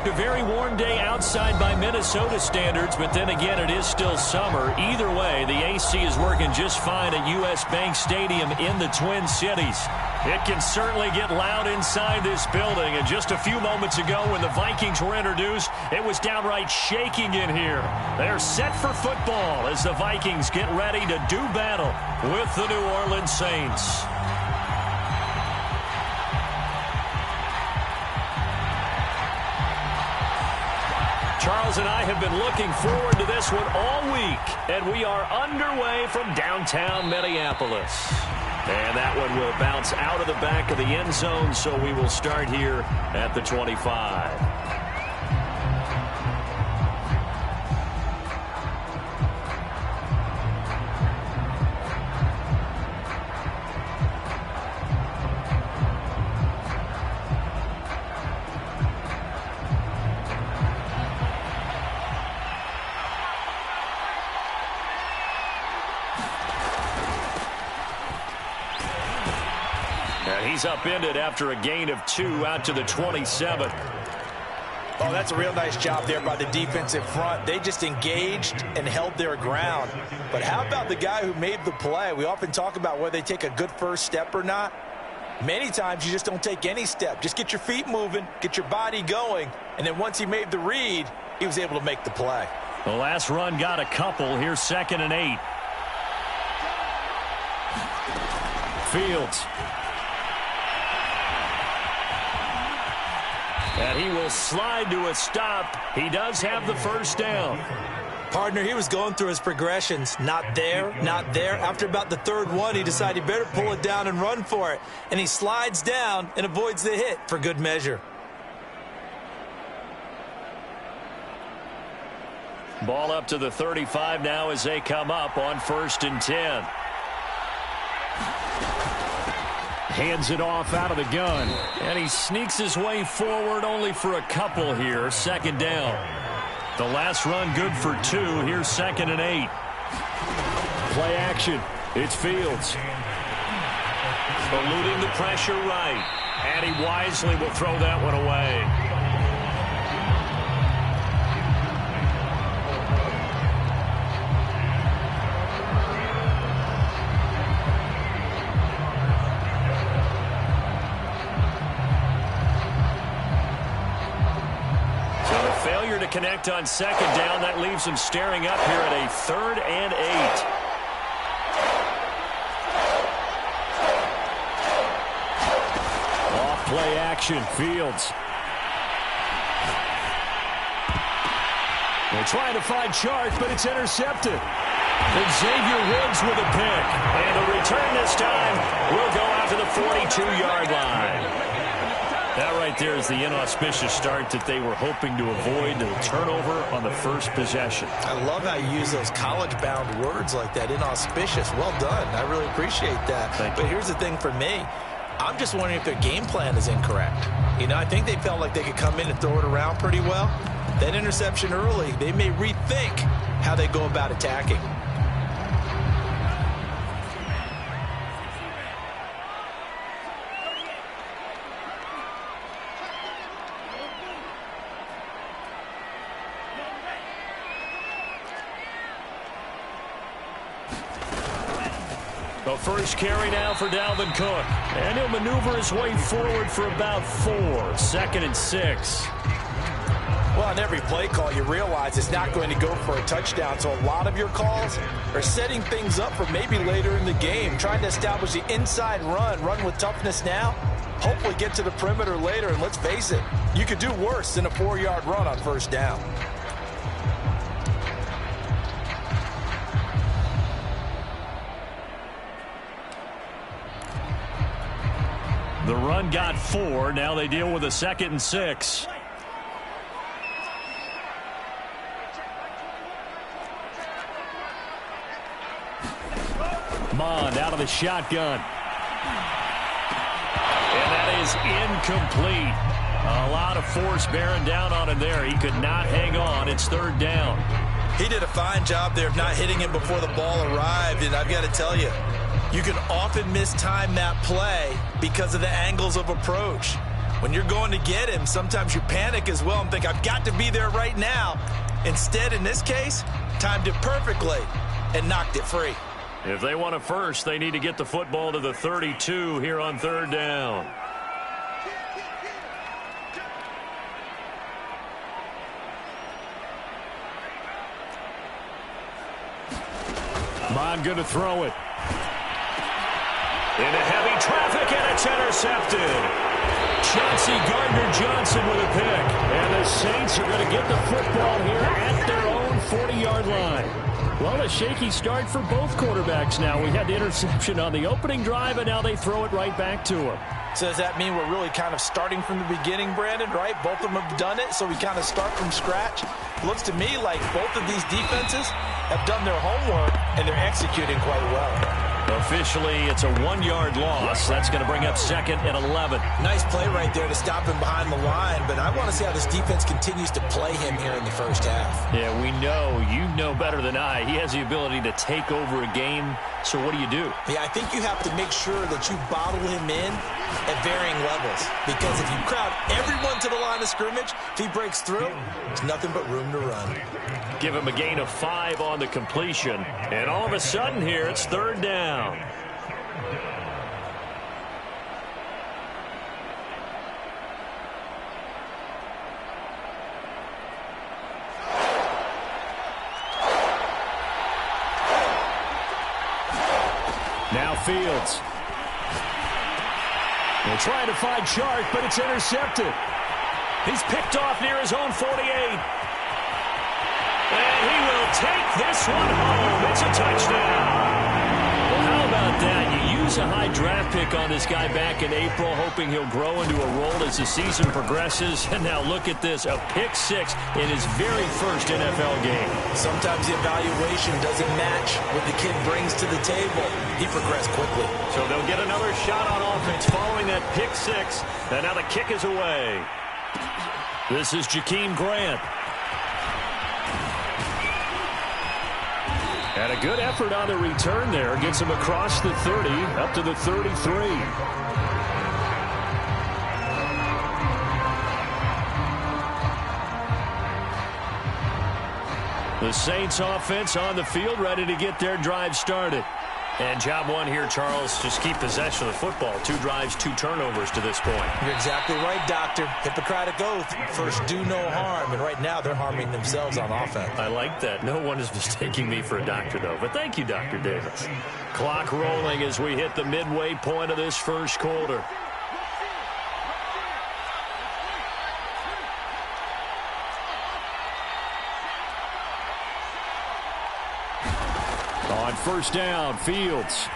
A very warm day outside by Minnesota standards, but then again, it is still summer. Either way, the AC is working just fine at U.S. Bank Stadium in the Twin Cities. It can certainly get loud inside this building, and just a few moments ago when the Vikings were introduced, it was downright shaking in here. They're set for football as the Vikings get ready to do battle with the New Orleans Saints. Charles and I have been looking forward to this one all week, and we are underway from downtown Minneapolis. And that one will bounce out of the back of the end zone, so we will start here at the 25. He's upended after a gain of 2 out to the 27. Oh, that's a real nice job there by the defensive front. They just engaged and held their ground. But how about the guy who made the play? We often talk about whether they take a good first step or not. Many times you just don't take any step. Just get your feet moving, get your body going, and then once he made the read, he was able to make the play. The last run got a couple. Here's 2nd and 8. Fields. And he will slide to a stop. He does have the first down. Partner, he was going through his progressions. Not there, not there. After about the 3rd one, he decided he better pull it down and run for it. And he slides down and avoids the hit for good measure. Ball up to the 35 now as they come up on 1st and 10. Hands it off out of the gun. And he sneaks his way forward only for a couple here. 2nd down. The last run good for 2. Here's 2nd and 8. Play action. It's Fields. Eluding the pressure right. And he wisely will throw that one away. Connect on 2nd down. That leaves him staring up here at a 3rd and 8. Off play action. Fields. They're trying to find Chark, but it's intercepted. And Xavier Woods with a pick. And the return this time will go out to the 42-yard line. That right there is the inauspicious start that they were hoping to avoid, the turnover on the first possession. I love how you use those college-bound words like that, inauspicious. Well done. I really appreciate that. But here's the thing for me. I'm just wondering if their game plan is incorrect. You know, I think they felt like they could come in and throw it around pretty well. That interception early, they may rethink how they go about attacking. The first carry now for Dalvin Cook. And he'll maneuver his way forward for about 4. 2nd and 6. Well, on every play call, you realize it's not going to go for a touchdown. So a lot of your calls are setting things up for maybe later in the game, trying to establish the inside run with toughness now, hopefully get to the perimeter later. And let's face it, you could do worse than a 4-yard run on 1st down. The run got 4. Now they deal with a 2nd and 6. Mond out of the shotgun. And that is incomplete. A lot of force bearing down on him there. He could not hang on. It's 3rd down. He did a fine job there of not hitting him before the ball arrived. And I've got to tell you, you can often mistime that play because of the angles of approach. When you're going to get him, sometimes you panic as well and think, I've got to be there right now. Instead, in this case, timed it perfectly and knocked it free. If they want a first, they need to get the football to the 32 here on third down. Mon going to throw it. Into heavy traffic, and it's intercepted. Chauncey Gardner-Johnson with a pick. And the Saints are going to get the football here at their own 40-yard line. Well, a shaky start for both quarterbacks now. We had the interception on the opening drive, and now they throw it right back to him. So does that mean we're really kind of starting from the beginning, Brandon, right? Both of them have done it, so we kind of start from scratch. Looks to me like both of these defenses have done their homework, and they're executing quite well. Officially, it's a 1-yard loss. That's going to bring up 2nd and 11. Nice play right there to stop him behind the line, but I want to see how this defense continues to play him here in the first half. Yeah, we know. You know better than I. He has the ability to take over a game. So what do you do? Yeah, I think you have to make sure that you bottle him in at varying levels. Because if you crowd everyone to the line of scrimmage, if he breaks through, there's nothing but room to run. Give him a gain of 5 on the completion. And all of a sudden here, it's third down. Now Fields. They're trying to find Chark, but it's intercepted. He's picked off near his own 48. And he will take this one home. It's a touchdown. Well, how about that? You use a high draft pick on this guy back in April, hoping he'll grow into a role as the season progresses. And now look at this, a pick 6 in his very first NFL game. Sometimes the evaluation doesn't match what the kid brings to the table. He progressed quickly. So they'll get another shot on offense following that pick 6. And now the kick is away. This is Jakeem Grant. And a good effort on the return there. Gets him across the 30, up to the 33. The Saints offense on the field, ready to get their drive started. And job one here, Charles, just keep possession of the football. 2 drives, 2 turnovers to this point. You're exactly right, Doctor. Hippocratic oath. First, do no harm. And right now, they're harming themselves on offense. I like that. No one is mistaking me for a doctor, though. But thank you, Dr. Davis. Clock rolling as we hit the midway point of this first quarter. On first down, Fields.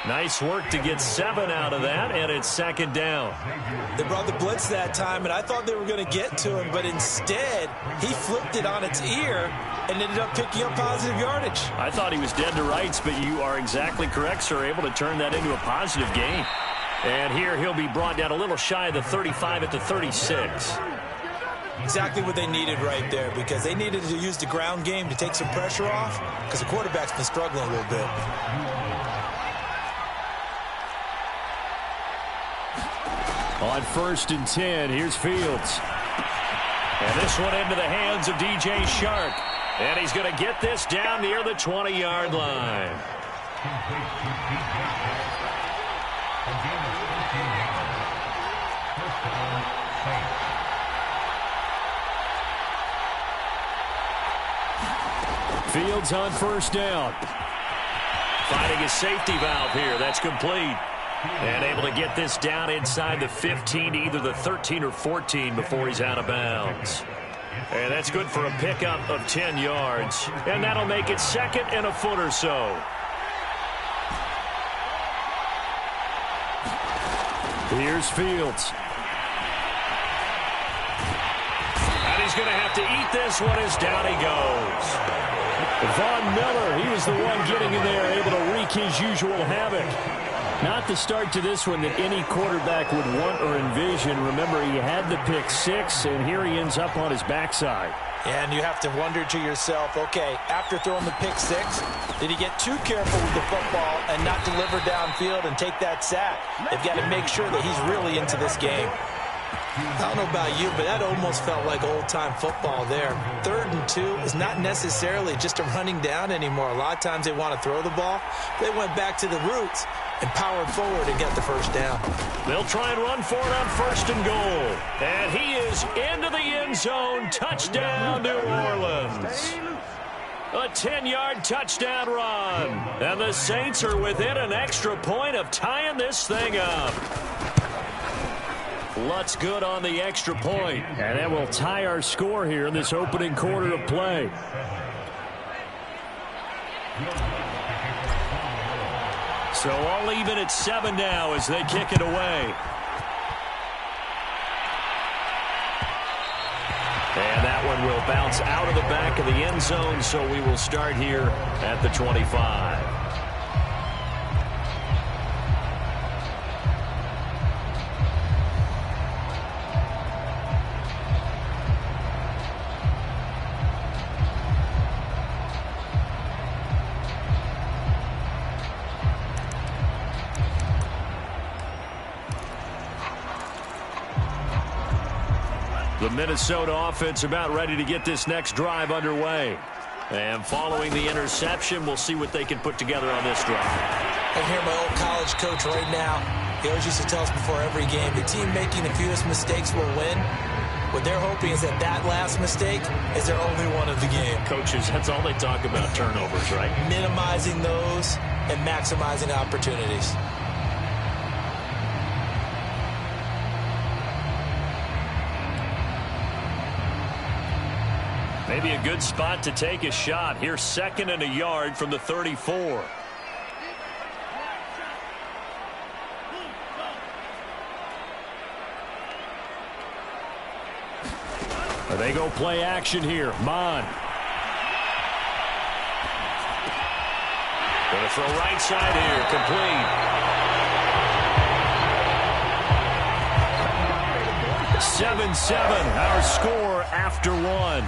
Nice work to get 7 out of that, and it's 2nd down. They brought the blitz that time, and I thought they were going to get to him, but instead, he flipped it on its ear and ended up picking up positive yardage. I thought he was dead to rights, but you are exactly correct, sir, able to turn that into a positive gain. And here he'll be brought down a little shy of the 35 at the 36. Exactly what they needed right there, because they needed to use the ground game to take some pressure off, because the quarterback's been struggling a little bit. On 1st and 10, here's Fields. And this one into the hands of DJ Chark. And he's going to get this down near the 20-yard line. Fields on first down. Finding his safety valve here. That's complete. And able to get this down inside the 15, either the 13 or 14 before he's out of bounds. And that's good for a pickup of 10 yards. And that'll make it 2nd and a foot or so. Here's Fields. And he's going to have to eat this one as down he goes. Von Miller, he was the one getting in there, able to wreak his usual havoc. Not the start to this one that any quarterback would want or envision. Remember, he had the pick 6, and here he ends up on his backside. And you have to wonder to yourself, okay, after throwing the pick six, did he get too careful with the football and not deliver downfield and take that sack? They've got to make sure that he's really into this game. I don't know about you, but that almost felt like old-time football there. 3rd and 2 is not necessarily just a running down anymore. A lot of times they want to throw the ball. They went back to the roots and powered forward and got the first down. They'll try and run for it on 1st and goal. And he is into the end zone. Touchdown, New Orleans. A 10-yard touchdown run. And the Saints are within an extra point of tying this thing up. Lutz good on the extra point. And that will tie our score here in this opening quarter of play. So all even at 7 now as they kick it away. And that one will bounce out of the back of the end zone, so we will start here at the 25. The Minnesota offense about ready to get this next drive underway. And following the interception, we'll see what they can put together on this drive. I hear my old college coach right now. He always used to tell us before every game, the team making the fewest mistakes will win. What they're hoping is that that last mistake is their only one of the game. Coaches, that's all they talk about, turnovers, right? Minimizing those and maximizing opportunities. Maybe a good spot to take a shot. Here's 2nd and a yard from the 34. They go play action here. Mon. Gonna throw right side here. Complete. 7-7. Our score after 1.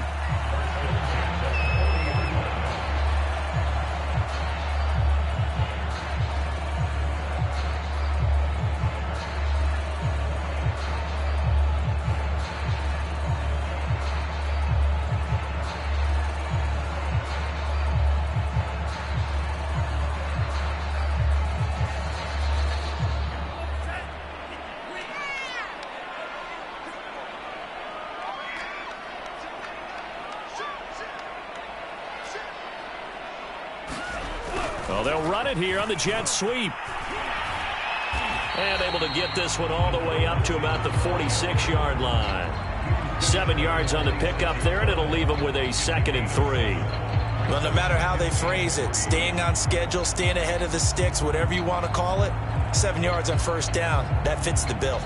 Well, they'll run it here on the jet sweep. And able to get this one all the way up to about the 46-yard line. 7 yards on the pickup there, and it'll leave them with a 2nd and 3. Well, no matter how they phrase it, staying on schedule, staying ahead of the sticks, whatever you want to call it, 7 yards on 1st down, that fits the bill.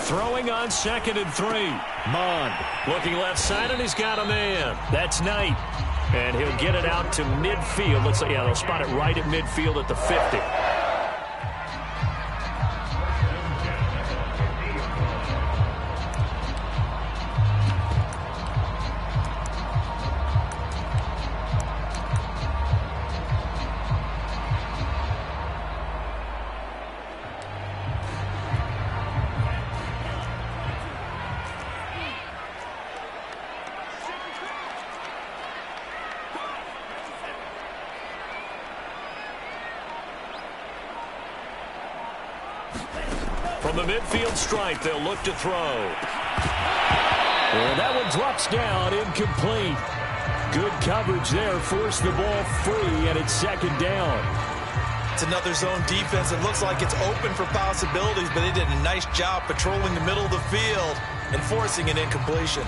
Throwing on 2nd and 3. Mon looking left side, and he's got a man. That's Knight. And he'll get it out to midfield. Looks like, yeah, they'll spot it right at midfield at the 50. From the midfield stripe, they'll look to throw. And that one drops down, incomplete. Good coverage there, forced the ball free, and it's 2nd down. It's another zone defense. It looks like it's open for possibilities, but they did a nice job patrolling the middle of the field and forcing an incompletion.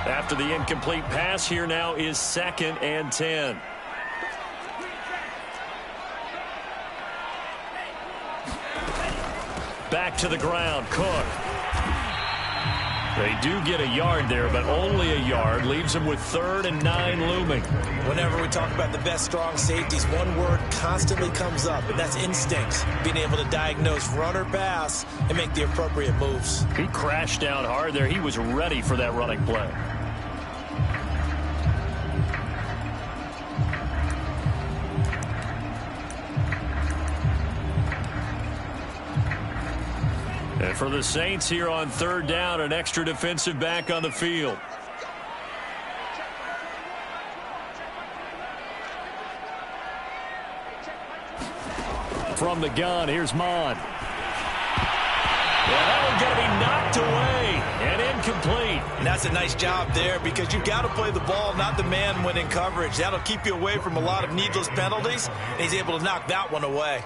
After the incomplete pass, here now is 2nd and 10. Back to the ground, Cook. They do get a yard there, but only a yard. Leaves them with 3rd and 9 looming. Whenever we talk about the best strong safeties, one word constantly comes up, and that's instincts. Being able to diagnose run or pass and make the appropriate moves. He crashed down hard there. He was ready for that running play. And for the Saints here on 3rd down, an extra defensive back on the field. From the gun, here's Mon. Yeah, that one's going to be knocked away and incomplete. And that's a nice job there because you've got to play the ball, not the man when in coverage. That'll keep you away from a lot of needless penalties, and he's able to knock that one away.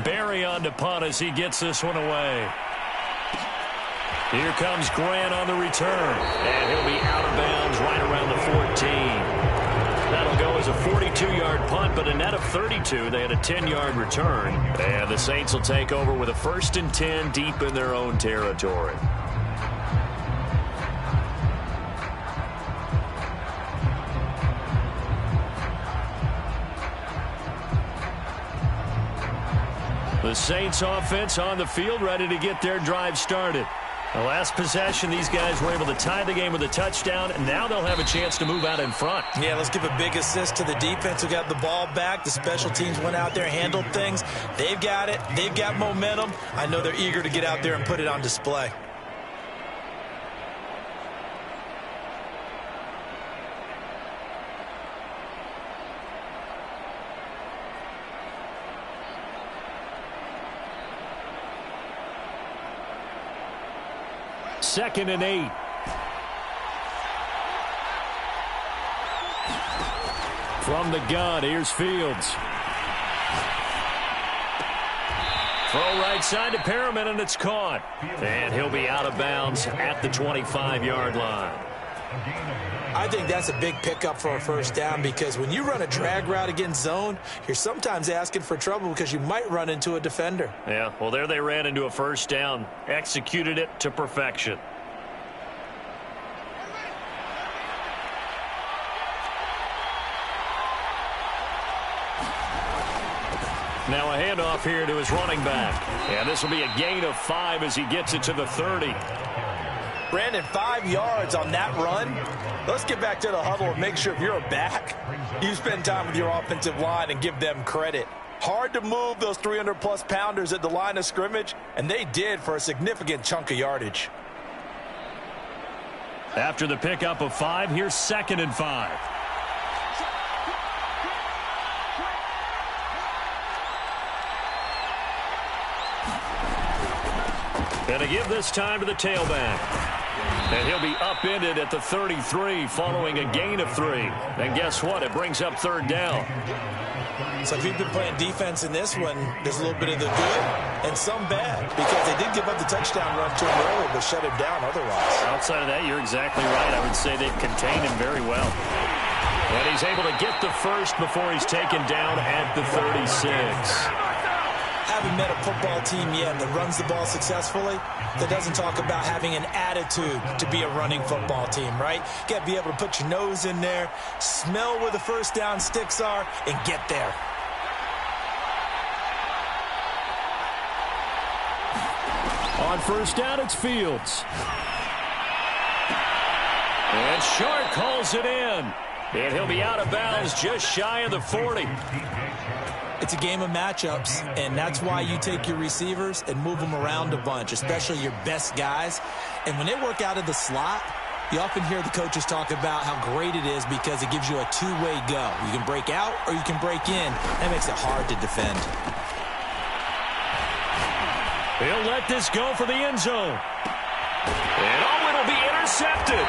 Barry on to punt as he gets this one away. Here comes Grant on the return. And he'll be out of bounds right around the 14. That'll go as a 42-yard punt, but a net of 32. They had a 10-yard return. And the Saints will take over with a 1st and 10 deep in their own territory. The Saints offense on the field, ready to get their drive started. The last possession, these guys were able to tie the game with a touchdown, and now they'll have a chance to move out in front. Yeah, let's give a big assist to the defense who got the ball back. The special teams went out there, handled things. They've got it. They've got momentum. I know they're eager to get out there and put it on display. Second and 8. From the gun, here's Fields. Throw right side to Perriman, and it's caught. And he'll be out of bounds at the 25-yard line. I think that's a big pickup for a 1st down because when you run a drag route against zone, you're sometimes asking for trouble because you might run into a defender. Yeah, well, there they ran into a 1st down. Executed it to perfection. Now a handoff here to his running back. And this will be a gain of 5 as he gets it to the 30. Brandon, 5 yards on that run. Let's get back to the huddle and make sure if you're a back, you spend time with your offensive line and give them credit. Hard to move those 300-plus pounders at the line of scrimmage, and they did for a significant chunk of yardage. After the pickup of 5, here's 2nd and 5. And a give this time to the tailback. And he'll be upended at the 33 following a gain of 3. And guess what? It brings up 3rd down. So if you've been playing defense in this one, there's a little bit of the good and some bad because they did give up the touchdown run to him earlier but shut him down otherwise. Outside of that, you're exactly right. I would say they've contained him very well. And he's able to get the first before he's taken down at the 36. Haven't met a football team yet that runs the ball successfully, that doesn't talk about having an attitude to be a running football team, right? You got to be able to put your nose in there, smell where the 1st down sticks are, and get there. On 1st down, it's Fields. And Shark calls it in. And he'll be out of bounds just shy of the 40. It's a game of matchups, and that's why you take your receivers and move them around a bunch, especially your best guys. And when they work out of the slot, you often hear the coaches talk about how great it is because it gives you a two-way go. You can break out or you can break in. That makes it hard to defend. He'll let this go for the end zone. And it'll be intercepted.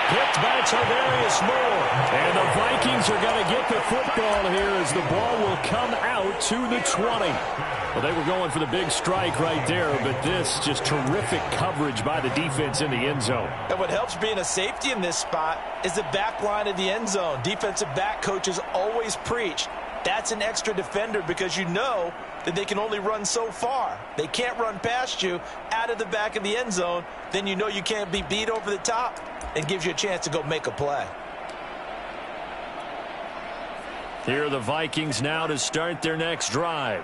Picked by Tavarius Moore. And the Vikings are going to get the football here as the ball will come out to the 20. Well, they were going for the big strike right there, but this just terrific coverage by the defense in the end zone. And what helps being a safety in this spot is the back line of the end zone. Defensive back coaches always preach. That's an extra defender because you know that they can only run so far. They can't run past you out of the back of the end zone. Then you know you can't be beat over the top and gives you a chance to go make a play. Here are the Vikings now to start their next drive.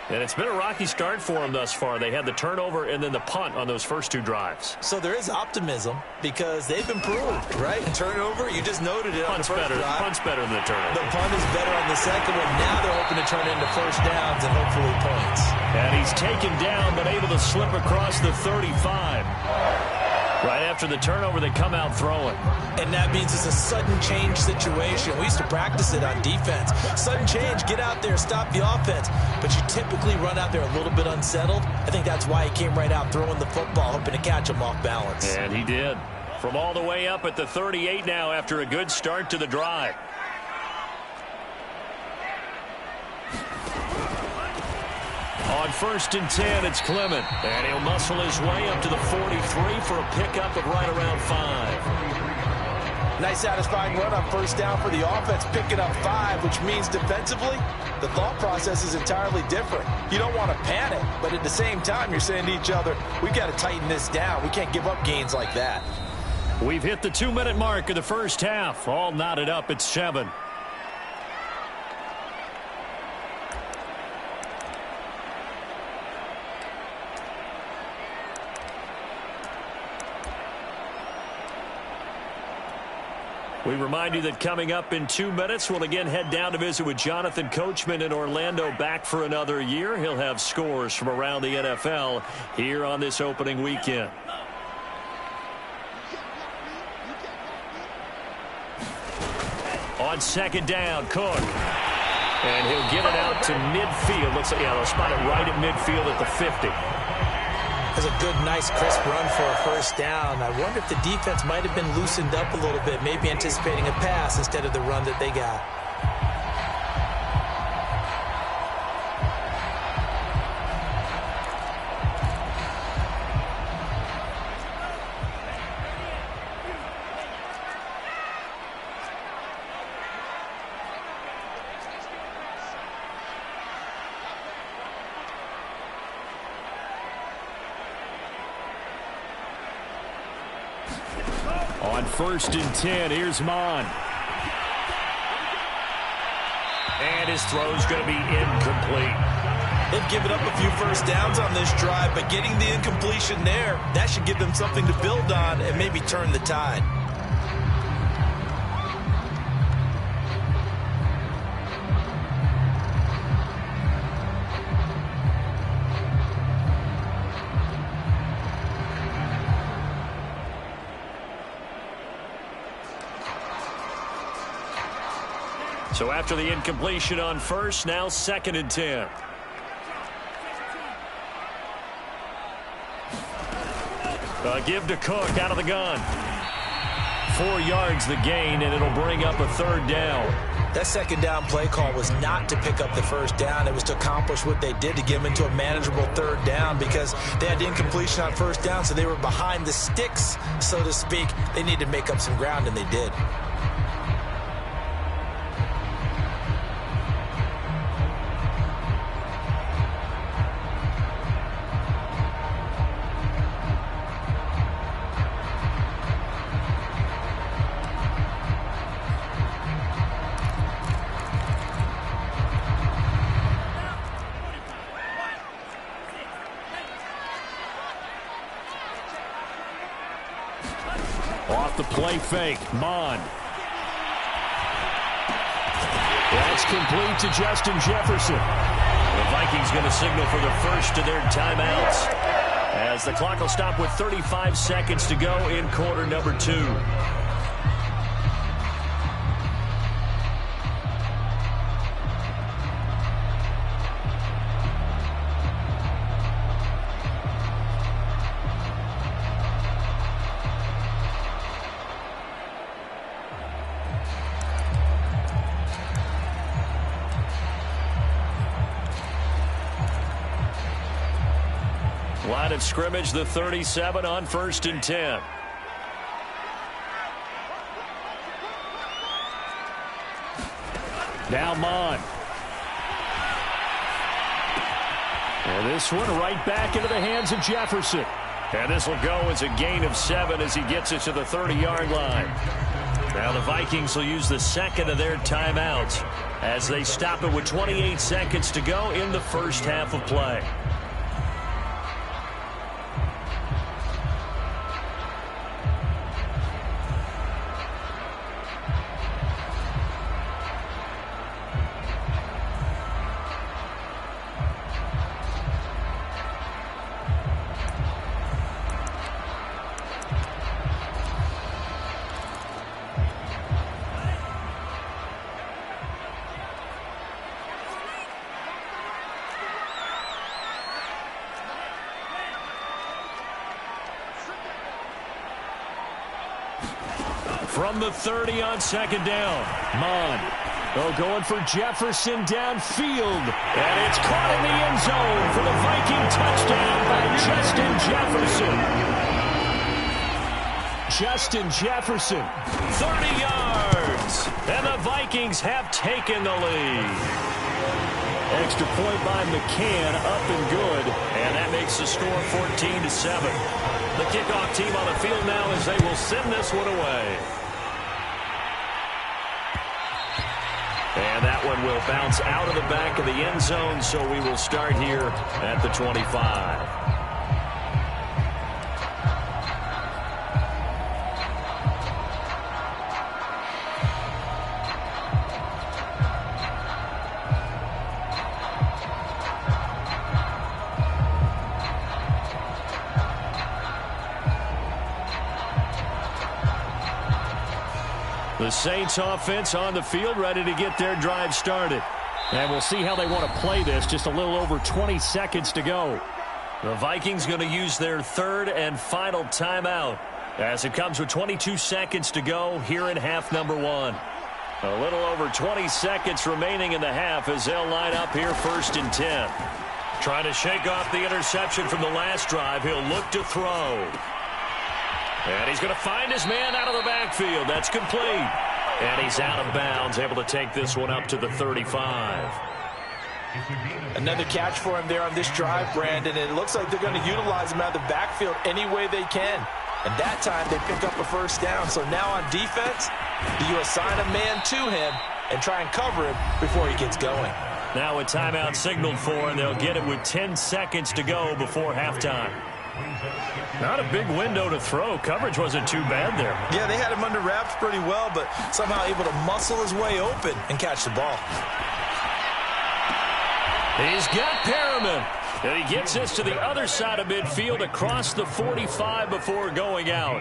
And it's been a rocky start for them thus far. They had the turnover and then the punt on those first two drives. So there is optimism because they've improved, right? Turnover, you just noted it on the first drive. Punt's better than the turnover. The punt is better on the second one. Now they're hoping to turn it into first downs and hopefully points. And he's taken down but able to slip across the 35. Right after the turnover, they come out throwing. And that means it's a sudden change situation. We used to practice it on defense. Sudden change, get out there, stop the offense. But you typically run out there a little bit unsettled. I think that's why he came right out throwing the football, hoping to catch him off balance. And he did. From all the way up at the 38 now after a good start to the drive. On 1st and 10, it's Clement. And he'll muscle his way up to the 43 for a pickup of right around 5. Nice satisfying run on first down for the offense, picking up 5, which means defensively, the thought process is entirely different. You don't want to panic, but at the same time, you're saying to each other, we've got to tighten this down. We can't give up gains like that. We've hit the 2-minute mark of the first half. All knotted up at 7. We remind you that coming up in 2 minutes, we'll again head down to visit with Jonathan Coachman in Orlando, back for another year. He'll have scores from around the NFL here on this opening weekend. On 2nd down, Cook. And he'll get it out to midfield. Looks like, they'll spot it right at midfield at the 50. That's a good, nice, crisp run for a first down. I wonder if the defense might have been loosened up a little bit, maybe anticipating a pass instead of the run that they got. On 1st and 10, here's Mon. And his throw's going to be incomplete. They've given up a few first downs on this drive, but getting the incompletion there, that should give them something to build on and maybe turn the tide. So after the incompletion on first, now 2nd and 10. Give to Cook out of the gun. 4 yards the gain, and it'll bring up a 3rd down. That 2nd down play call was not to pick up the first down. It was to accomplish what they did, to get them into a manageable 3rd down, because they had the incompletion on first down, so they were behind the sticks, so to speak. They needed to make up some ground, and they did. Off the play fake, Mon. That's complete to Justin Jefferson. The Vikings going to signal for the first of their timeouts, as the clock will stop with 35 seconds to go in quarter number 2. Line of scrimmage, the 37 on 1st and 10. Now Mon. And this one right back into the hands of Jefferson. And this will go as a gain of 7 as he gets it to the 30-yard line. Now the Vikings will use the second of their timeouts as they stop it with 28 seconds to go in the first half of play. From the 30 on second down, Mon. Going for Jefferson downfield. And it's caught in the end zone for the Viking touchdown by Justin Jefferson. Justin Jefferson, 30 yards. And the Vikings have taken the lead. Extra point by McCann, up and good. And that makes the score 14-7. The kickoff team on the field now as they will send this one away. And that one will bounce out of the back of the end zone, so we will start here at the 25. The Saints offense on the field, ready to get their drive started. And we'll see how they want to play this. Just a little over 20 seconds to go. The Vikings going to use their third and final timeout as it comes with 22 seconds to go here in half number 1. A little over 20 seconds remaining in the half as they'll line up here 1st and 10. Trying to shake off the interception from the last drive. He'll look to throw. And he's going to find his man out of the backfield. That's complete. And he's out of bounds, able to take this one up to the 35. Another catch for him there on this drive, Brandon. And it looks like they're going to utilize him out of the backfield any way they can. And that time they pick up a first down. So now on defense, do you assign a man to him and try and cover him before he gets going? Now a timeout signaled for, and they'll get it with 10 seconds to go before halftime. Not a big window to throw. Coverage wasn't too bad there. Yeah, they had him under wraps pretty well, but somehow able to muscle his way open and catch the ball. He's got Perriman. And he gets this to the other side of midfield across the 45 before going out.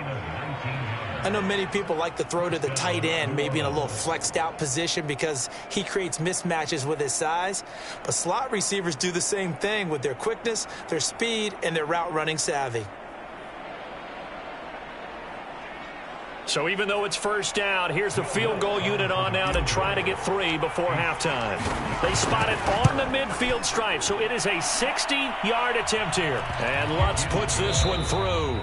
I know many people like to throw to the tight end, maybe in a little flexed out position because he creates mismatches with his size. But slot receivers do the same thing with their quickness, their speed, and their route running savvy. So even though it's first down, here's the field goal unit on now to try to get 3 before halftime. They spot it on the midfield stripe, so it is a 60-yard attempt here. And Lutz puts this one through.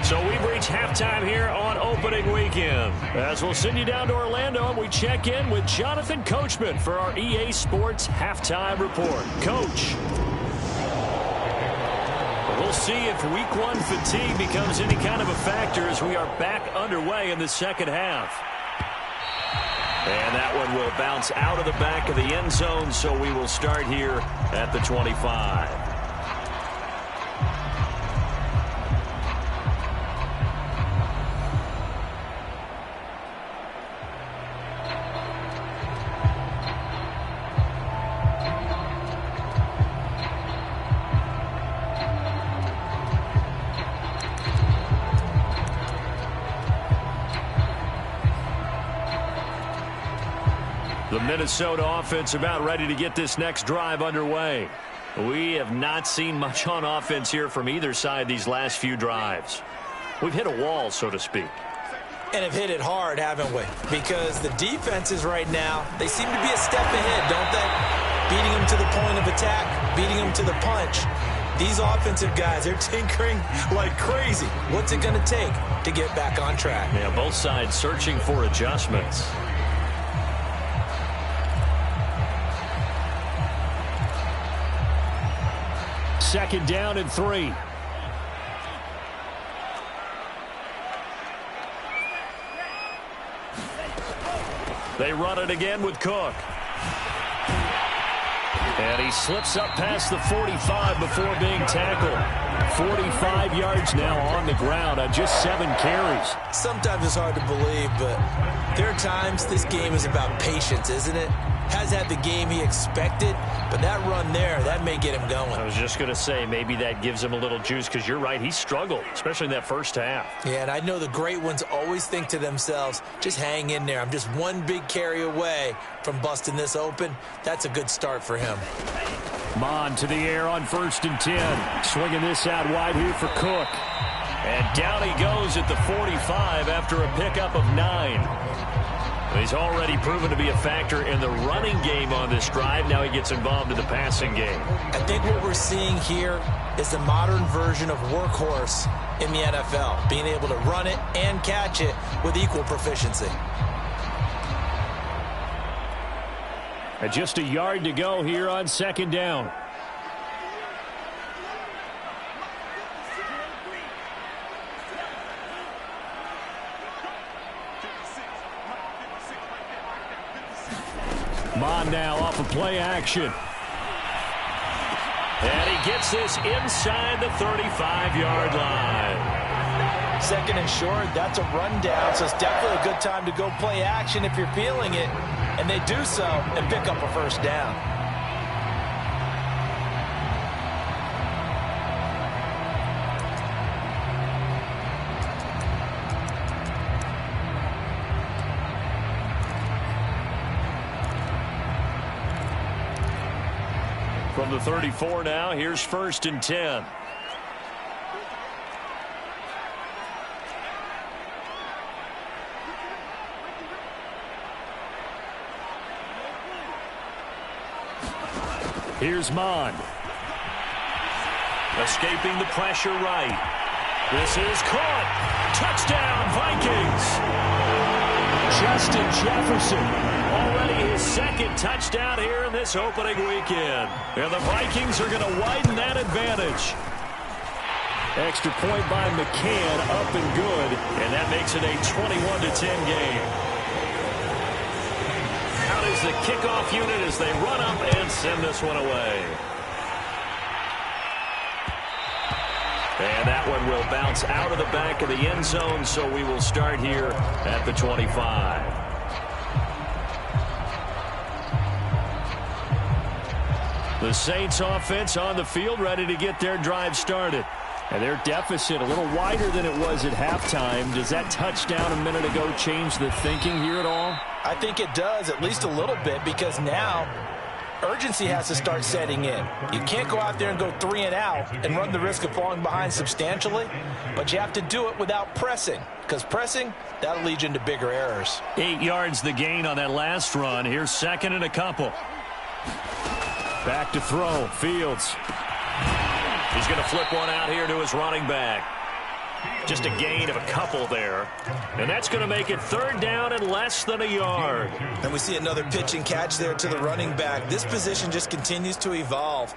So we've reached halftime here on opening weekend. As we'll send you down to Orlando, and we check in with Jonathan Coachman for our EA Sports Halftime Report. Coach. We'll see if week 1 fatigue becomes any kind of a factor as we are back underway in the second half. And that one will bounce out of the back of the end zone, so we will start here at the 25. The Minnesota offense about ready to get this next drive underway. We have not seen much on offense here from either side these last few drives. We've hit a wall, so to speak. And have hit it hard, haven't we? Because the defenses right now, they seem to be a step ahead, don't they? Beating them to the point of attack, beating them to the punch. These offensive guys, they're tinkering like crazy. What's it going to take to get back on track? Yeah, both sides searching for adjustments. Second down and 3. They run it again with Cook. And he slips up past the 45 before being tackled. 45 yards now on the ground on just 7 carries. Sometimes it's hard to believe, but there are times this game is about patience, isn't it? Has had the game he expected, but that run there, that may get him going. I was just going to say, maybe that gives him a little juice, because you're right, he struggled, especially in that first half. Yeah, and I know the great ones always think to themselves, just hang in there. I'm just one big carry away from busting this open. That's a good start for him. Mon to the air on 1st and 10. Swinging this out wide here for Cook. And down he goes at the 45 after a pickup of 9. He's already proven to be a factor in the running game on this drive. Now he gets involved in the passing game. I think what we're seeing here is the modern version of workhorse in the NFL, being able to run it and catch it with equal proficiency. And just a yard to go here on 2nd down. Mon now off of play action. And he gets this inside the 35-yard line. 2nd and short, that's a rundown, so it's definitely a good time to go play action if you're feeling it. And they do so and pick up a 1st down. From the 34 now, here's 1st and 10. Here's Mon. Escaping the pressure right. This is caught. Touchdown, Vikings. Justin Jefferson. Already his 2nd touchdown here in this opening weekend. And the Vikings are going to widen that advantage. Extra point by McCann, up and good. And that makes it a 21-10 game. Out is the kickoff unit as they run up and send this one away. And that one will bounce out of the back of the end zone, so we will start here at the 25. The Saints offense on the field, ready to get their drive started. And their deficit a little wider than it was at halftime. Does that touchdown a minute ago change the thinking here at all? I think it does, at least a little bit, because now urgency has to start setting in. You can't go out there and go 3 and out and run the risk of falling behind substantially, but you have to do it without pressing, because pressing, that'll lead you into bigger errors. 8 yards the gain on that last run. Here's 2nd and a couple. Back to throw. Fields. He's going to flip one out here to his running back. Just a gain of a couple there. And that's going to make it 3rd down and less than a yard. And we see another pitch and catch there to the running back. This position just continues to evolve.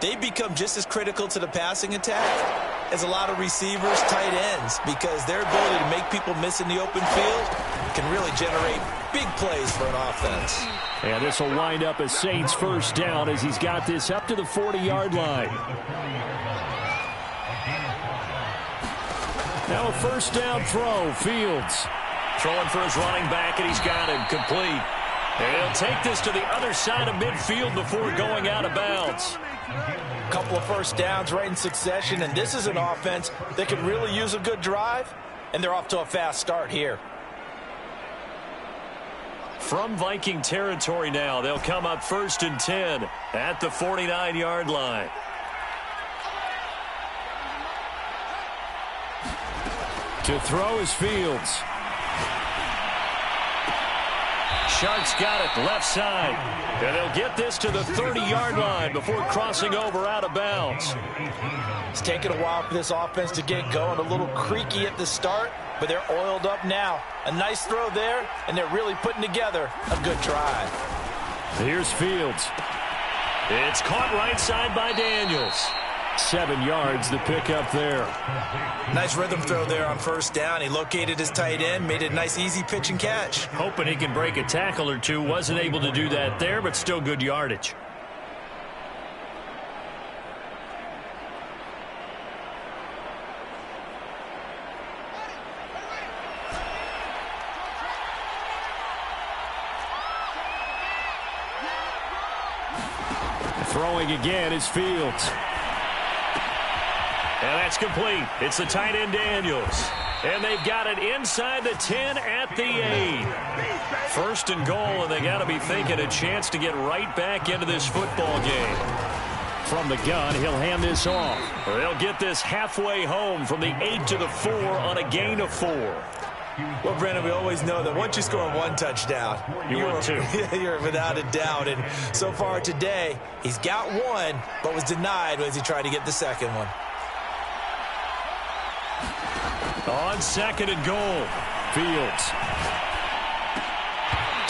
They become just as critical to the passing attack as a lot of receivers, tight ends, because their ability to make people miss in the open field can really generate big plays for an offense. And this will wind up as Saints 1st down as he's got this up to the 40-yard line. Now a 1st down throw. Fields throwing for his running back, and he's got him complete. And he'll take this to the other side of midfield before going out of bounds. A couple of 1st downs right in succession, and this is an offense that could really use a good drive, and they're off to a fast start here. From Viking territory now, they'll come up 1st and 10 at the 49-yard line. To throw is Fields. Sharks got it left side. And they'll get this to the 30-yard line before crossing over out of bounds. It's taken a while for this offense to get going. A little creaky at the start, but they're oiled up now. A nice throw there, and they're really putting together a good drive. Here's Fields. It's caught right side by Daniels. 7 yards the pickup there. Nice rhythm throw there on first down. He located his tight end, made it a nice easy pitch and catch. Hoping he can break a tackle or two. Wasn't able to do that there, but still good yardage. Throwing again is Fields. And that's complete. It's the tight end Daniels. And they've got it inside the 10 at the 8. First and goal, and they got to be thinking a chance to get right back into this football game. From the gun, he'll hand this off. They'll get this halfway home from the 8 to the 4 on a gain of 4. Well, Brandon, we always know that once you score one touchdown, you're without a doubt. And so far today, he's got one, but was denied as he tried to get the second one. On second and goal, Fields.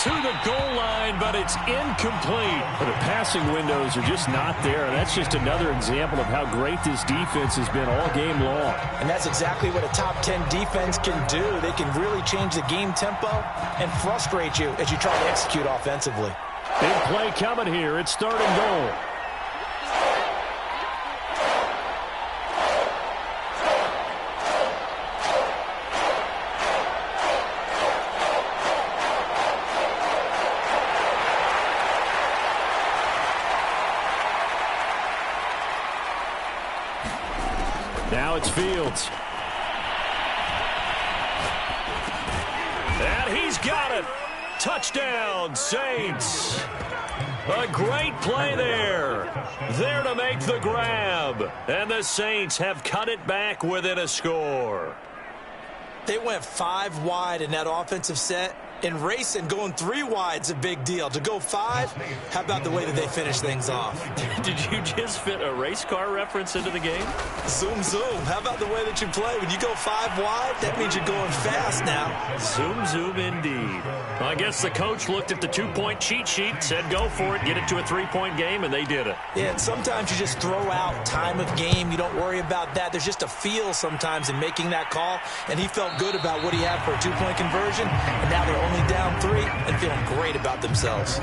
To the goal line, but it's incomplete. The passing windows are just not there. That's just another example of how great this defense has been all game long. And that's exactly what a top 10 defense can do. They can really change the game tempo and frustrate you as you try to execute offensively. Big play coming here. It's third and goal. Now it's Fields. And he's got it. Touchdown, Saints. A great play there. There to make the grab. And the Saints have cut it back within a score. They went 5 wide in that offensive set. And racing, going 3 wide's a big deal. To go 5, how about the way that they finish things off? Did you just fit a race car reference into the game? Zoom, zoom. How about the way that you play? When you go 5 wide, that means you're going fast now. Zoom, zoom indeed. Well, I guess the coach looked at the 2-point cheat sheet, said go for it, get it to a 3-point game, and they did it. Yeah, and sometimes you just throw out time of game. You don't worry about that. There's just a feel sometimes in making that call, and he felt good about what he had for a 2-point conversion, and now they're only down 3 and feeling great about themselves.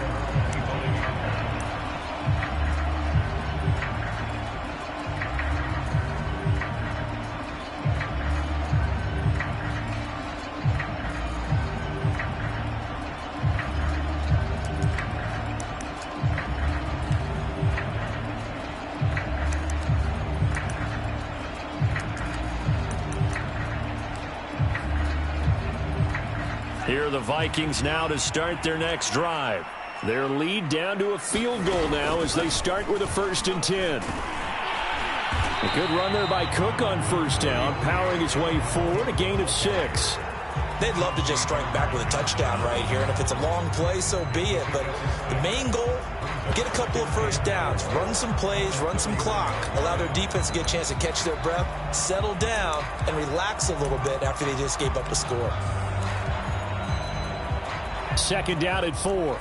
Here are the Vikings now to start their next drive. Their lead down to a field goal now as they start with a 1st and 10. A good run there by Cook on first down, powering his way forward, a gain of 6. They'd love to just strike back with a touchdown right here, and if it's a long play, so be it. But the main goal, get a couple of first downs, run some plays, run some clock, allow their defense to get a chance to catch their breath, settle down, and relax a little bit after they just gave up a score. 2nd down at 4.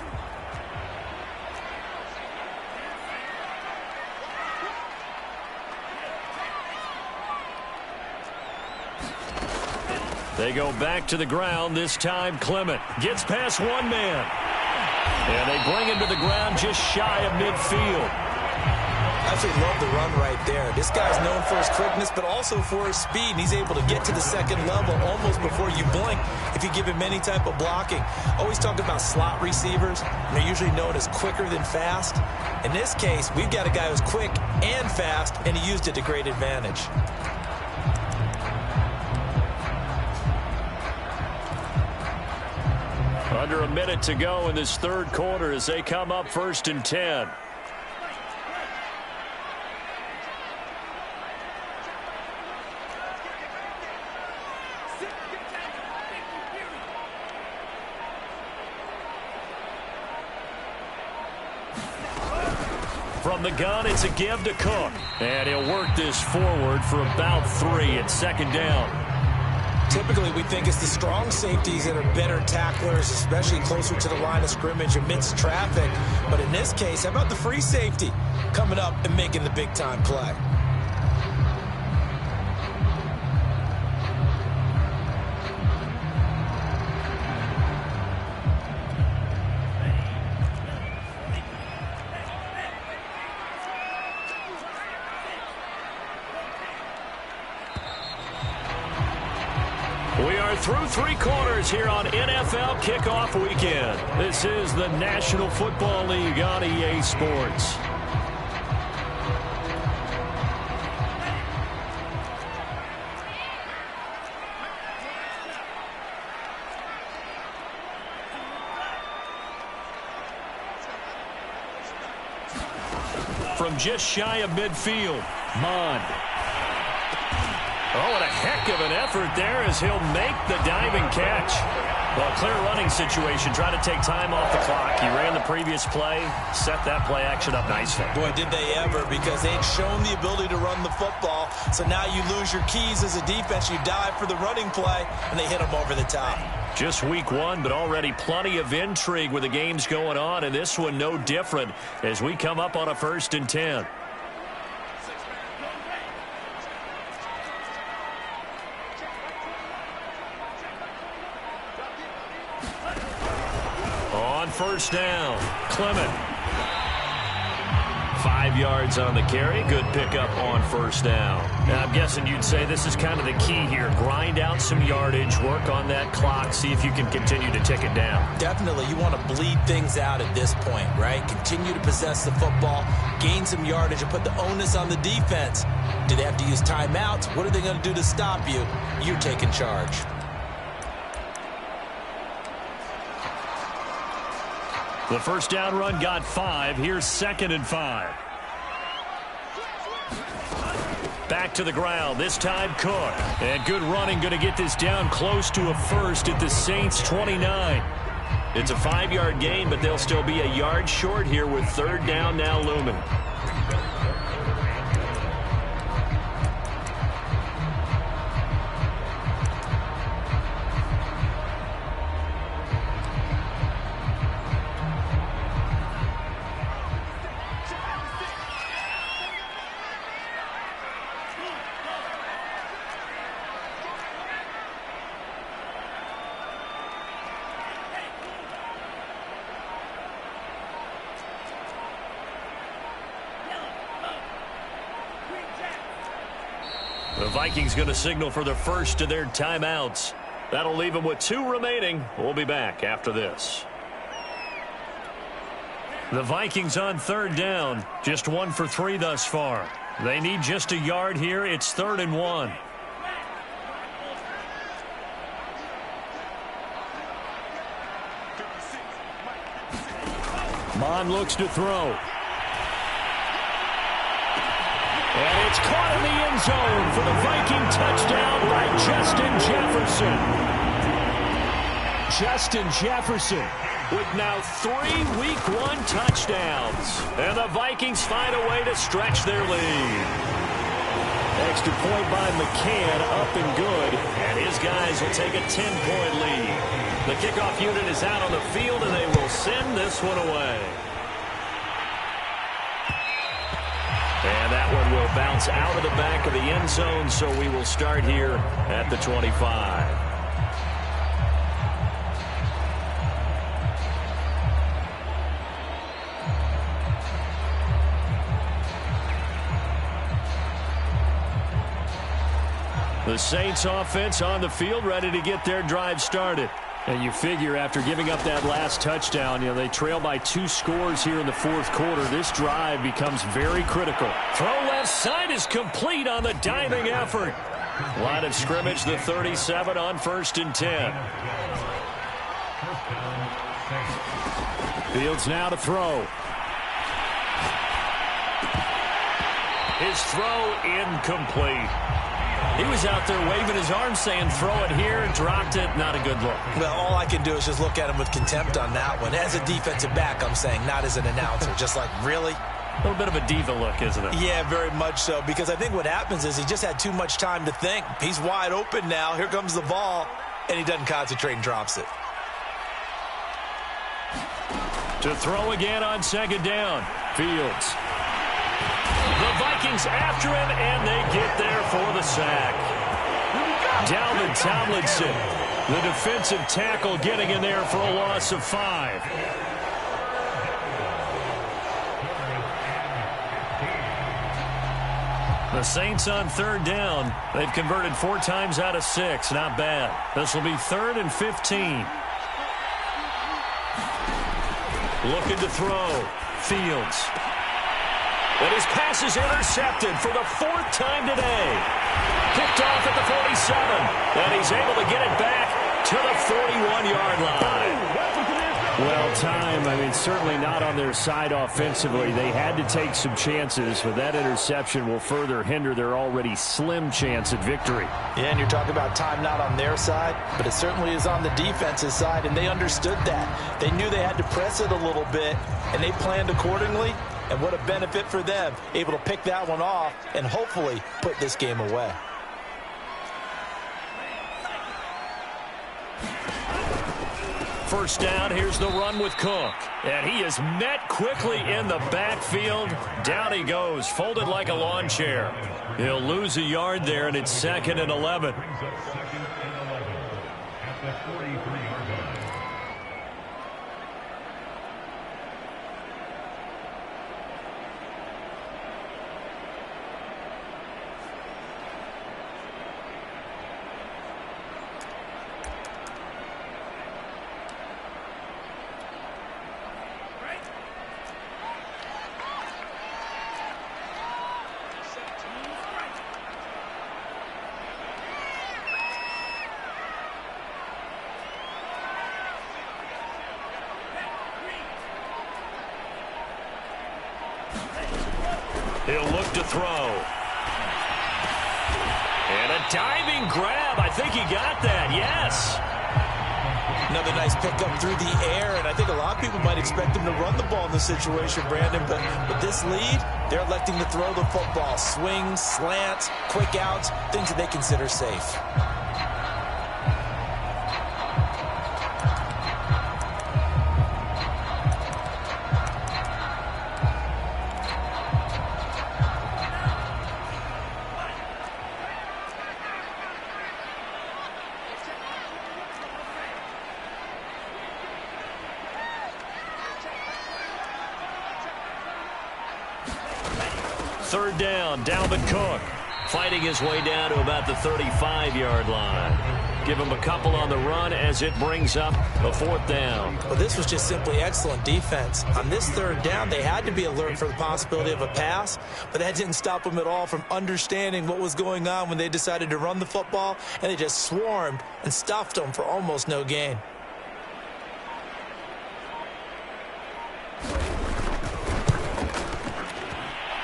They go back to the ground. This time Clement gets past one man. And they bring him to the ground just shy of midfield. I absolutely love the run right there. This guy's known for his quickness, but also for his speed. And he's able to get to the second level almost before you blink if you give him any type of blocking. Always talk about slot receivers. And they're usually known as quicker than fast. In this case, we've got a guy who's quick and fast, and he used it to great advantage. Under a minute to go in this third quarter as they come up 1st and 10. From the gun, it's a give to Cook. And he'll work this forward for about 3 at second down. Typically, we think it's the strong safeties that are better tacklers, especially closer to the line of scrimmage amidst traffic. But in this case, how about the free safety coming up and making the big-time play? We are through 3 quarters here on NFL Kickoff Weekend. This is the National Football League on EA Sports. From just shy of midfield, Mond. Oh, what a heck of an effort there as he'll make the diving catch. Well, clear running situation, trying to take time off the clock. He ran the previous play, set that play action up nicely. Boy, did they ever, because they'd shown the ability to run the football. So now you lose your keys as a defense. You dive for the running play, and they hit him over the top. Just week 1, but already plenty of intrigue with the games going on, and this one no different as we come up on a 1st and 10. On 1st down, Clement. 5 yards on the carry. Good pickup on 1st down. Now, I'm guessing you'd say this is kind of the key here. Grind out some yardage, work on that clock, see if you can continue to tick it down. Definitely. You want to bleed things out at this point, right? Continue to possess the football, gain some yardage, and put the onus on the defense. Do they have to use timeouts? What are they going to do to stop you? You're taking charge. The 1st down run got 5. Here's 2nd and 5. Back to the ground. This time Cook. And good running, going to get this down close to a 1st at the Saints 29. It's a 5-yard gain, but they'll still be a yard short here with 3rd down now looming. The Vikings going to signal for the first of their timeouts. That'll leave them with 2 remaining. We'll be back after this. The Vikings on 3rd down. Just 1 for 3 thus far. They need just a yard here. It's 3rd and 1. Mond looks to throw. And it's caught in the end zone for the Viking touchdown by Justin Jefferson. Justin Jefferson with now 3 Week 1 touchdowns. And the Vikings find a way to stretch their lead. Extra point by McCann, up and good. And his guys will take a 10-point lead. The kickoff unit is out on the field, and they will send this one away. And that one will bounce out of the back of the end zone, so we will start here at the 25. The Saints offense on the field, ready to get their drive started. And you figure after giving up that last touchdown, they trail by 2 scores here in the 4th quarter. This drive becomes very critical. Throw left side is complete on the diving effort. Line of scrimmage, the 37 on 1st and 10. Fields now to throw. His throw incomplete. He was out there waving his arm saying throw it here, dropped it, not a good look. Well, all I can do is just look at him with contempt on that one. As a defensive back, I'm saying, not as an announcer. Just like, really? A little bit of a diva look, isn't it? Yeah, very much so, because I think what happens is he just had too much time to think. He's wide open now. Here comes the ball, and he doesn't concentrate and drops it. To throw again on second down. Fields. The Vikings after him, and they get there for the sack. Dalvin Tomlinson, the defensive tackle, getting in there for a loss of 5. The Saints on third down. They've converted 4 times out of 6. Not bad. This will be 3rd and 15. Looking to throw. Fields. But his pass is intercepted for the 4th time today. Picked off at the 47. And he's able to get it back to the 41-yard line. Well, time, certainly not on their side offensively. They had to take some chances, but that interception will further hinder their already slim chance at victory. Yeah, and you're talking about time not on their side, but it certainly is on the defense's side, and they understood that. They knew they had to press it a little bit, and they planned accordingly, and what a benefit for them, able to pick that one off and hopefully put this game away. First down, here's the run with Cook. And he is met quickly in the backfield. Down he goes, folded like a lawn chair. He'll lose a yard there, and it's 2nd and 11. He'll look to throw. And a diving grab. I think he got that. Yes. Another nice pickup through the air, and I think a lot of people might expect him to run the ball in this situation, Brandon, but with this lead, they're electing to throw the football. Swings, slants, quick outs, things that they consider safe. Third down, Dalvin Cook fighting his way down to about the 35-yard line. Give him a couple on the run as it brings up a 4th down. Well, this was just simply excellent defense. On this 3rd down, they had to be alert for the possibility of a pass, but that didn't stop them at all from understanding what was going on when they decided to run the football, and they just swarmed and stuffed them for almost no gain.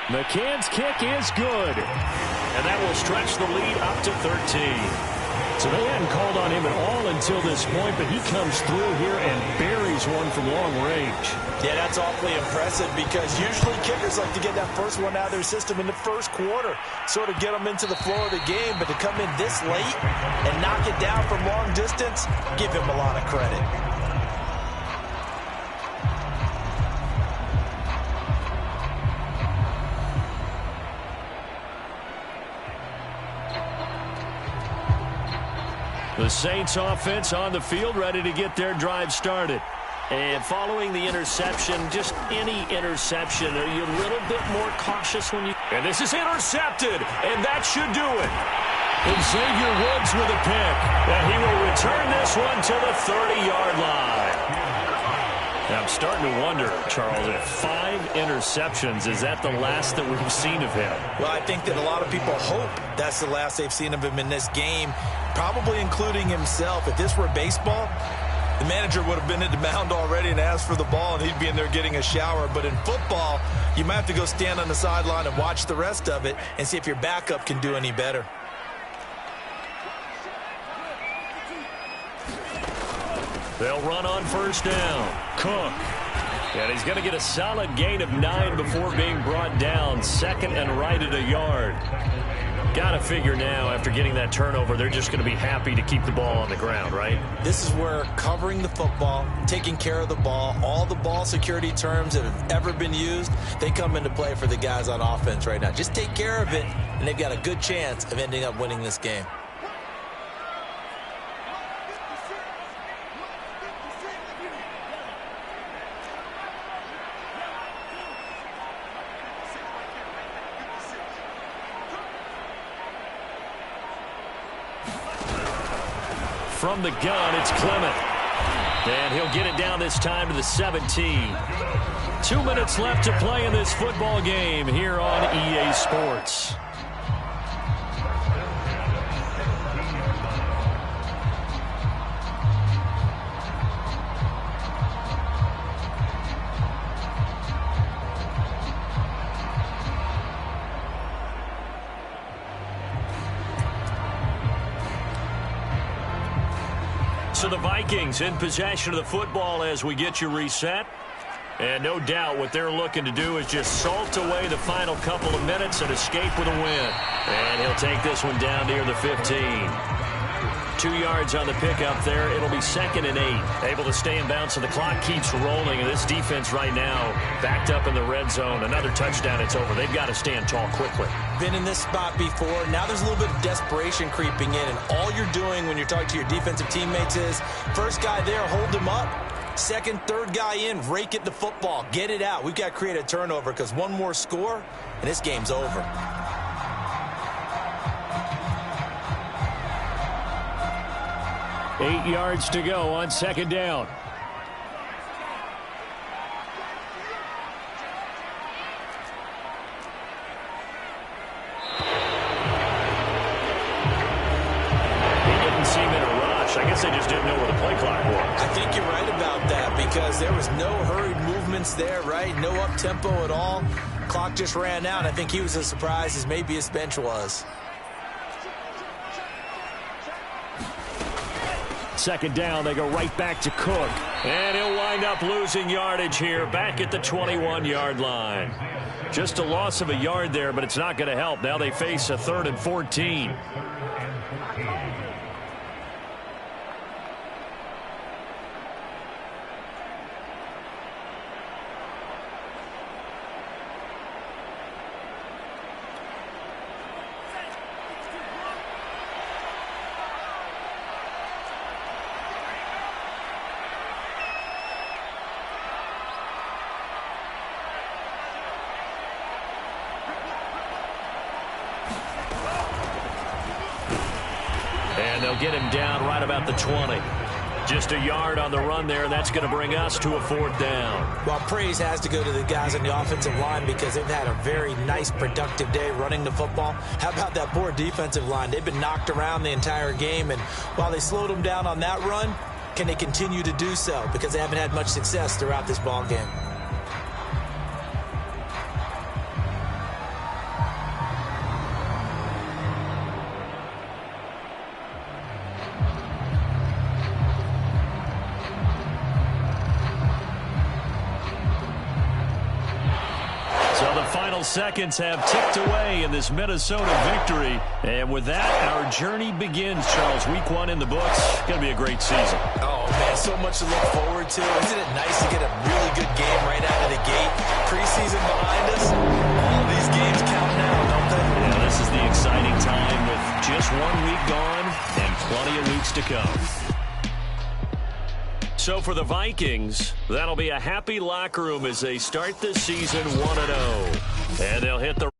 McCann's kick is good. And that will stretch the lead up to 13. So they hadn't called on him at all until this point, but he comes through here and buries one from long range. Yeah, that's awfully impressive because usually kickers like to get that first one out of their system in the first quarter, sort of get them into the flow of the game, but to come in this late and knock it down from long distance, give him a lot of credit. The Saints offense on the field, ready to get their drive started. And following the interception, just any interception, are you a little bit more cautious when you... And this is intercepted, and that should do it. And Xavier Woods with a pick. And he will return this one to the 30-yard line. Now, I'm starting to wonder, Charles, if 5 interceptions, is that the last that we've seen of him? Well, I think that a lot of people hope that's the last they've seen of him in this game, probably including himself. If this were baseball, the manager would have been at the mound already and asked for the ball, and he'd be in there getting a shower. But in football, you might have to go stand on the sideline and watch the rest of it and see if your backup can do any better. They'll run on first down. Cook. And he's going to get a solid gain of 9 before being brought down. Second and right at a yard. Got to figure now, after getting that turnover, they're just going to be happy to keep the ball on the ground, right? This is where covering the football, taking care of the ball, all the ball security terms that have ever been used, they come into play for the guys on offense right now. Just take care of it, and they've got a good chance of ending up winning this game. From the gun, it's Clement. And he'll get it down this time to the 17. 2 minutes left to play in this football game here on EA Sports. So the Vikings in possession of the football as we get you reset. And no doubt what they're looking to do is just salt away the final couple of minutes and escape with a win. And he'll take this one down near the 15. 2 yards on the pickup there. It'll be 2nd and 8. Able to stay in bounds, so the clock keeps rolling. And this defense right now backed up in the red zone. Another touchdown, it's over. They've got to stand tall quickly. Been in this spot before. Now there's a little bit of desperation creeping in. And all you're doing when you're talking to your defensive teammates is, first guy there, hold him up. Second, third guy in, rake at the football. Get it out. We've got to create a turnover because one more score, and this game's over. Eight yards to go on second down. He didn't seem in a rush. I guess they just didn't know where the play clock was. I think you're right about that because there was no hurried movements there, right? No up-tempo at all. Clock just ran out. I think he was as surprised as maybe his bench was. Second down, they go right back to Cook. And he'll wind up losing yardage here, back at the 21-yard line. Just a loss of a yard there, but it's not going to help. Now they face a 3rd and 14. And they'll get him down right about the 20. Just a yard on the run there, and that's going to bring us to a 4th down. Well, praise has to go to the guys on the offensive line because they've had a very nice, productive day running the football. How about that poor defensive line? They've been knocked around the entire game, and while they slowed them down on that run, can they continue to do so? Because they haven't had much success throughout this ball game. Seconds have ticked away in this Minnesota victory. And with that, our journey begins, Charles. Week 1 in the books. Going to be a great season. Oh, man, so much to look forward to. Isn't it nice to get a really good game right out of the gate? Preseason behind us. All these games count now, don't they? Yeah, this is the exciting time with just 1 week gone and plenty of weeks to come. So for the Vikings, that'll be a happy locker room as they start the season 1-0. And they'll hit the